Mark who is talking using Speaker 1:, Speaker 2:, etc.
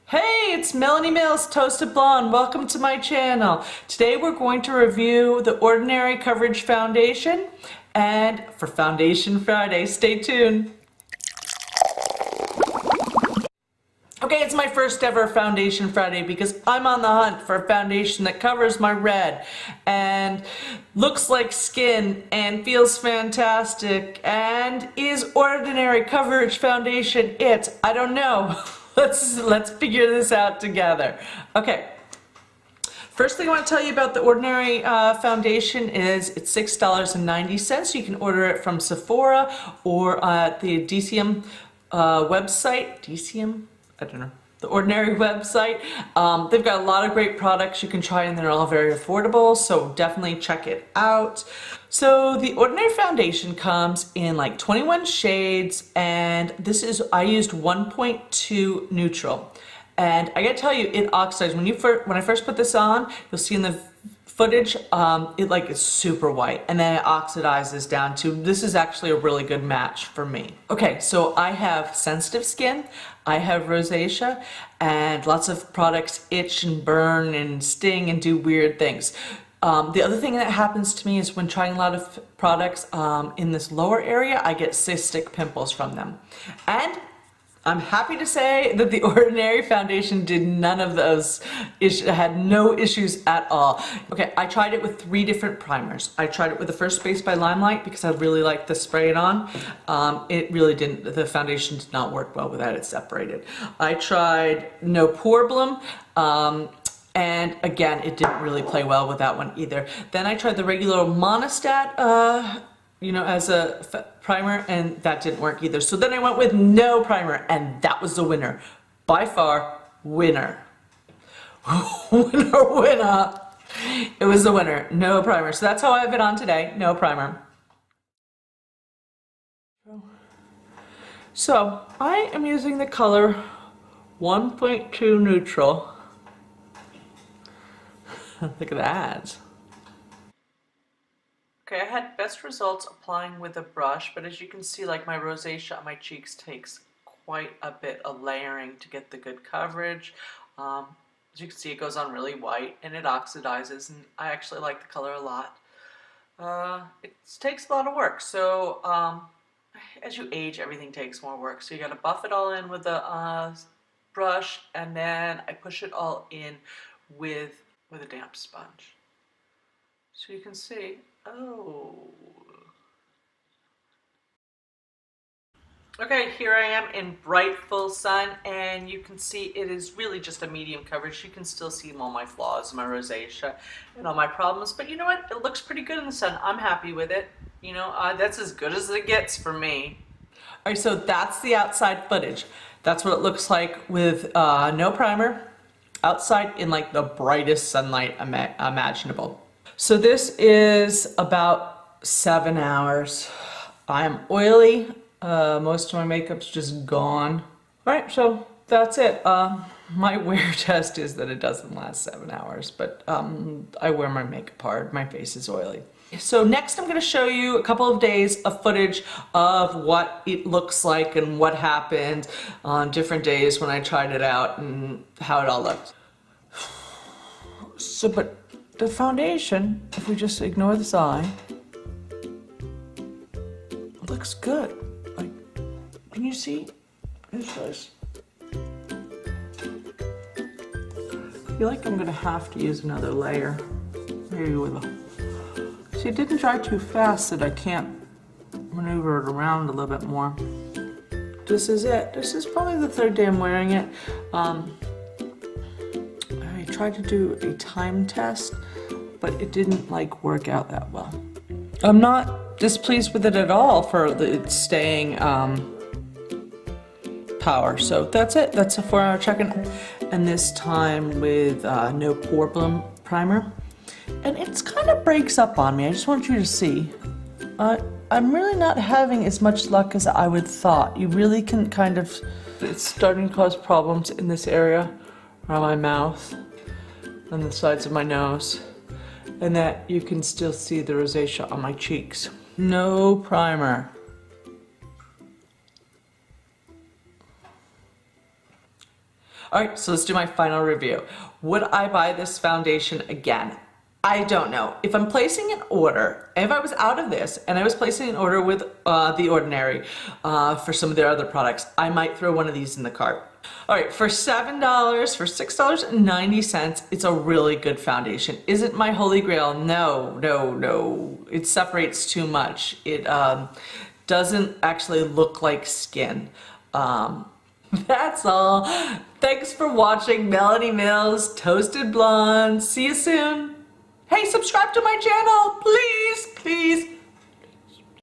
Speaker 1: Hey, it's Melanie Mills, Toasted Blonde. Welcome to my channel. Today we're going to review the Ordinary Coverage Foundation, and for Foundation Friday, stay tuned. Okay, it's my first ever Foundation Friday because I'm on the hunt for a foundation that covers my red and looks like skin and feels fantastic and is Ordinary Coverage Foundation it? I don't know. Let's figure this out together. Okay. First thing I want to tell you about the Ordinary foundation is it's $6.90. You can order it from Sephora or at the DCM website. DCM? I don't know. The Ordinary website. They've got a lot of great products you can try and they're all very affordable, so definitely check it out. So the Ordinary foundation comes in like 21 shades, and I used 1.2 neutral. And I gotta tell you, it oxidizes. When I first put this on, you'll see in the footage, it's super white, and then it oxidizes down to, this is actually a really good match for me. Okay, so I have sensitive skin, I have rosacea, and lots of products itch and burn and sting and do weird things. The other thing that happens to me is when trying a lot of products in this lower area, I get cystic pimples from them. And I'm happy to say that the Ordinary foundation did none of those, had no issues at all. Okay, I tried it with 3 different primers. I tried it with the First Base by Limelight because I really liked the spray it on. It really didn't, the foundation did not work well without it separated. I tried No Problem, and again, it didn't really play well with that one either. Then I tried the regular Monostat, as a primer, and that didn't work either. So then I went with no primer, and that was the winner. By far, winner. Winner. It was the winner, no primer. So that's how I have it on today, no primer. So I am using the color 1.2 neutral. Look at that. Okay, I had best results applying with a brush, but as you can see, like my rosacea on my cheeks takes quite a bit of layering to get the good coverage. As you can see, it goes on really white and it oxidizes, and I actually like the color a lot. It takes a lot of work, so as you age, everything takes more work. So you gotta buff it all in with a brush, and then I push it all in with a damp sponge. So you can see, oh. Okay, here I am in bright full sun, and you can see it is really just a medium coverage. You can still see all my flaws, my rosacea, and all my problems, but you know what? It looks pretty good in the sun. I'm happy with it. That's as good as it gets for me. All right, so that's the outside footage. That's what it looks like with no primer, outside in like the brightest sunlight imaginable. So this is about 7 hours. I am oily. Most of my makeup's just gone. All right, so that's it. My wear test is that it doesn't last 7 hours, but I wear my makeup hard. My face is oily. So next I'm going to show you a couple of days of footage of what it looks like and what happened on different days when I tried it out and how it all looked. So, but the foundation, if we just ignore this eye, it looks good. Like, can you see? It's nice. I feel like I'm gonna have to use another layer. Maybe with a... See, it didn't dry too fast that I can't maneuver it around a little bit more. This is it. This is probably the 3rd day I'm wearing it. I tried to do a time test, but it didn't work out that well. I'm not displeased with it at all for its staying power. So that's it. That's a 4-hour check-in, and this time with no problem primer. And it kind of breaks up on me. I just want you to see. I'm really not having as much luck as I would thought. You really can it's starting to cause problems in this area around my mouth, on the sides of my nose, and that you can still see the rosacea on my cheeks. No primer. All right, so let's do my final review. Would I buy this foundation again? I don't know. If I'm placing an order, if I was out of this and I was placing an order with The Ordinary for some of their other products, I might throw one of these in the cart. All right, for $7, for $6.90, it's a really good foundation. Is it my holy grail? No, no, no. It separates too much. It doesn't actually look like skin. That's all. Thanks for watching Melanie Mills Toasted Blonde. See you soon. Hey, subscribe to my channel, please, please.